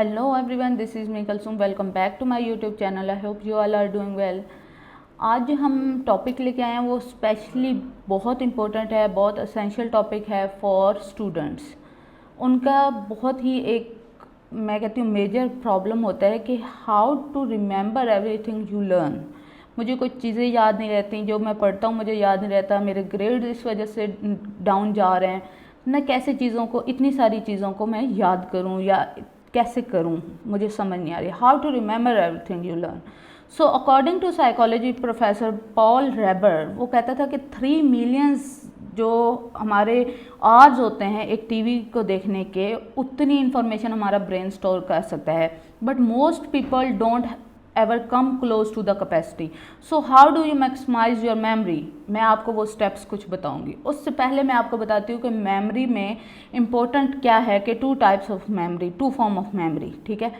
Hello everyone, this is me Kalsum. Welcome back to my YouTube channel. I hope you all are doing well. आज जो हम topic लेके आए हैं वो स्पेशली बहुत इम्पोर्टेंट है, बहुत असेंशियल टॉपिक है फॉर स्टूडेंट्स. उनका बहुत ही एक मैं कहती हूँ मेजर प्रॉब्लम होता है कि how to remember everything you learn. मुझे कुछ चीज़ें याद नहीं रहती, जो मैं पढ़ता हूँ मुझे याद नहीं रहता, मेरे ग्रेड इस वजह से डाउन जा रहे हैं. मैं कैसे चीज़ों को, इतनी सारी चीज़ों को मैं याद करूँ या कैसे करूँ, मुझे समझ नहीं आ रही. How to remember everything you learn. So according to psychology professor Paul Reber, वो कहता था कि 3 मिलियंस जो हमारे आवर्स होते हैं एक टीवी को देखने के, उतनी इन्फॉर्मेशन हमारा ब्रेन स्टोर कर सकता है. But most people don't ever come close to the capacity. So how do you maximize your memory? मैं आपको वो स्टेप्स कुछ बताऊंगी. उससे पहले मैं आपको बताती हूँ कि मेमोरी में इम्पोर्टेंट क्या है, कि 2 types of memory, 2 form of memory. ठीक है,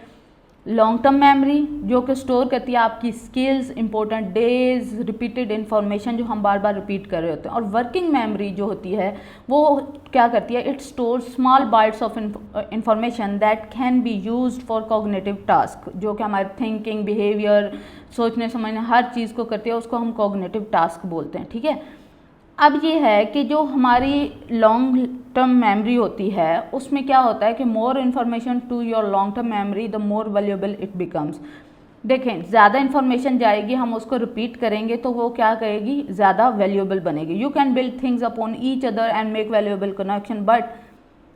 लॉन्ग टर्म मेमोरी जो कि स्टोर करती है आपकी skills, important days, repeated information जो हम बार बार रिपीट कर रहे होते हैं. और वर्किंग मेमोरी जो होती है वो क्या करती है, it store small bytes of information that can be used for cognitive task. जो कि हमारे थिंकिंग, बिहेवियर, सोचने समझने हर चीज़ को करती है, उसको हम कॉग्निटिव टास्क बोलते हैं. ठीक है, अब ये है कि जो हमारी लॉन्ग टर्म मेमोरी होती है उसमें क्या होता है कि more information to your long term memory the more valuable it becomes. देखें, ज़्यादा इन्फॉर्मेशन जाएगी, हम उसको रिपीट करेंगे तो वो क्या करेगी, ज़्यादा वैल्यूएबल बनेगी. You can build things upon each other and make valuable connection. But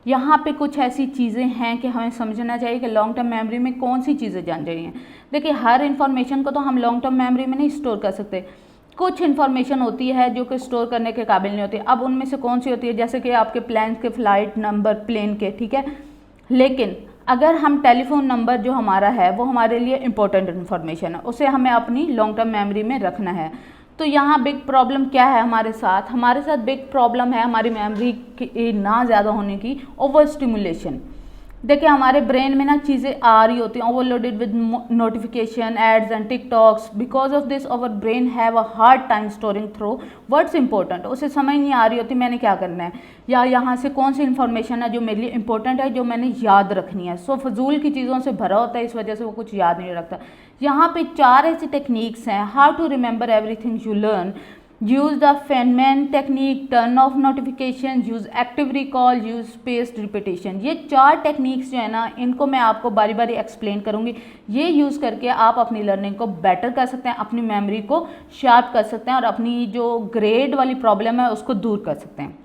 यहाँ पे कुछ ऐसी चीज़ें हैं कि हमें समझना चाहिए कि लॉन्ग टर्म मेमोरी में कौन सी चीज़ें जान चाहिए. देखिए, हर इन्फॉर्मेशन को तो हम लॉन्ग टर्म मेमोरी में नहीं स्टोर कर सकते. कुछ इन्फॉर्मेशन होती है जो कि स्टोर करने के काबिल नहीं होती. अब उनमें से कौन सी होती है, जैसे कि आपके प्लान के फ्लाइट नंबर प्लेन के. ठीक है, लेकिन अगर हम टेलीफोन नंबर जो हमारा है वो हमारे लिए इम्पोर्टेंट इन्फॉर्मेशन है, उसे हमें अपनी लॉन्ग टर्म मेमोरी में रखना है. तो यहाँ बिग प्रॉब्लम क्या है हमारे साथ बिग प्रॉब्लम है हमारी मेमोरी की ना ज़्यादा होने की, ओवर स्टिमुलेशन. देखिए, हमारे ब्रेन में ना चीज़ें आ रही होती हैं, overloaded with notification, ads and TikToks. Because of this our brain have a hard time storing through what's important. उसे समझ नहीं आ रही होती मैंने क्या करना है, या यहाँ से कौन सी इन्फॉर्मेशन है जो मेरे लिए इंपॉर्टेंट है, जो मैंने याद रखनी है. सो फजूल की चीज़ों से भरा होता है, इस वजह से वो कुछ याद नहीं रखता. यहाँ पे 4 ऐसी टेक्निक्स हैं how to remember everything you learn. Use the Feynman technique, turn off notification, use active recall, use spaced repetition. ये 4 टेक्निक्स जो है ना, इनको मैं आपको बारी बारी एक्सप्लेन करूँगी. ये यूज़ करके आप अपनी लर्निंग को बेटर कर सकते हैं, अपनी मेमोरी को शार्प कर सकते हैं और अपनी जो ग्रेड वाली प्रॉब्लम है उसको दूर कर सकते हैं.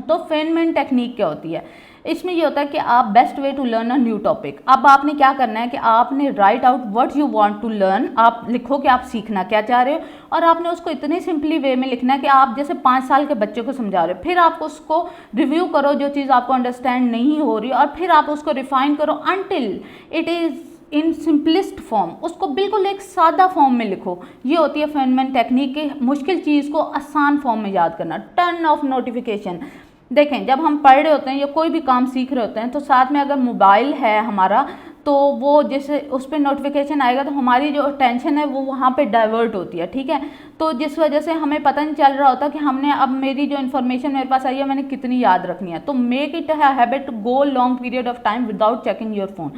तो फेनमैन टेक्निक क्या होती है, इसमें ये होता है कि आप best way to learn a new topic. अब आपने क्या करना है कि आपने write out what you want to learn. आप लिखो कि आप सीखना क्या चाह रहे हो, और आपने उसको इतने सिंपली वे में लिखना है कि आप जैसे 5 साल के बच्चे को समझा रहे हो. फिर आप उसको रिव्यू करो जो चीज़ आपको अंडरस्टैंड नहीं हो रही, और फिर आप उसको रिफाइन करो until it is in simplest form. उसको बिल्कुल एक सादा फॉर्म में लिखो. ये होती है फेनमैन टेक्निक की मुश्किल चीज़ को आसान फॉर्म में याद करना. Turn off notification. देखें, जब हम पढ़ रहे होते हैं या कोई भी काम सीख रहे होते हैं तो साथ में अगर मोबाइल है हमारा, तो वो जैसे उस पर नोटिफिकेशन आएगा तो हमारी जो अटेंशन है वो वहाँ पे डाइवर्ट होती है. ठीक है, तो जिस वजह से हमें पता नहीं चल रहा होता कि हमने अब मेरी जो इन्फॉर्मेशन मेरे पास आई है मैंने कितनी याद रखनी है. तो make it a habit to go long period of time without checking your phone,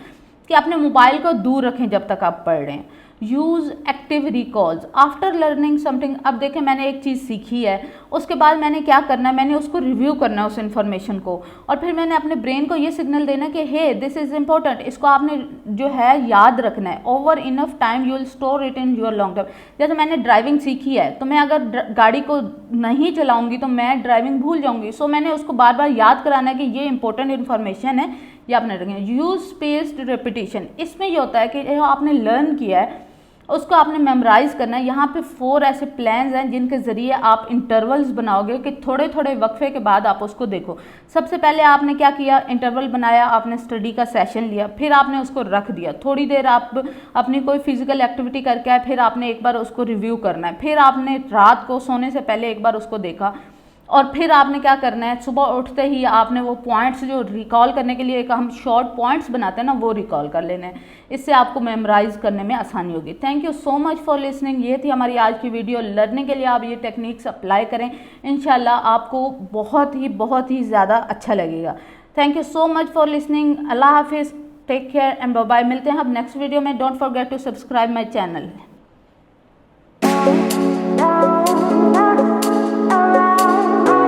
कि अपने मोबाइल को दूर रखें जब तक आप पढ़ रहे हैं. Use active recalls after learning something. अब देखें, मैंने एक चीज़ सीखी है, उसके बाद मैंने क्या करना है, मैंने उसको रिव्यू करना है उस इन्फॉर्मेशन को, और फिर मैंने अपने ब्रेन को ये सिग्नल देना कि हे दिस इज़ इम्पोर्टेंट. इसको आपने जो है याद रखना है. Over enough time you will store it in your long term. जैसे मैंने ड्राइविंग सीखी है, तो मैं अगर गाड़ी को नहीं चलाऊंगी तो मैं ड्राइविंग भूल जाऊंगी. सो मैंने उसको बार बार याद कराना है कि ये इंपॉर्टेंट इन्फॉर्मेशन है, ये आपने रखें. Use spaced repetition. इसमें ये होता है कि जो आपने लर्न किया है उसको आपने मेमोराइज करना है. यहाँ पे 4 ऐसे प्लान्स हैं जिनके ज़रिए आप इंटरवल्स बनाओगे कि थोड़े थोड़े वक्फे के बाद आप उसको देखो. सबसे पहले आपने क्या किया, इंटरवल बनाया, आपने स्टडी का सेशन लिया, फिर आपने उसको रख दिया. थोड़ी देर आप अपनी कोई फिजिकल एक्टिविटी करके आए, फिर आपने एक बार उसको रिव्यू करना है. फिर आपने रात को सोने से पहले एक बार उसको देखा, और फिर आपने क्या करना है, सुबह उठते ही आपने वो पॉइंट्स जो रिकॉल करने के लिए एक हम शॉर्ट पॉइंट्स बनाते हैं ना, वो रिकॉल कर लेने हैं. इससे आपको मेमोराइज करने में आसानी होगी. Thank you so much for listening. ये थी हमारी आज की वीडियो. लर्निंग के लिए आप ये टेक्निक्स अप्लाई करें, इंशाल्लाह आपको बहुत ही ज़्यादा अच्छा लगेगा. Thank you so much for listening. अल्लाह हाफिज़. Take care and bye bye. मिलते हैं अब नेक्स्ट वीडियो में। Don't forget to subscribe my channel.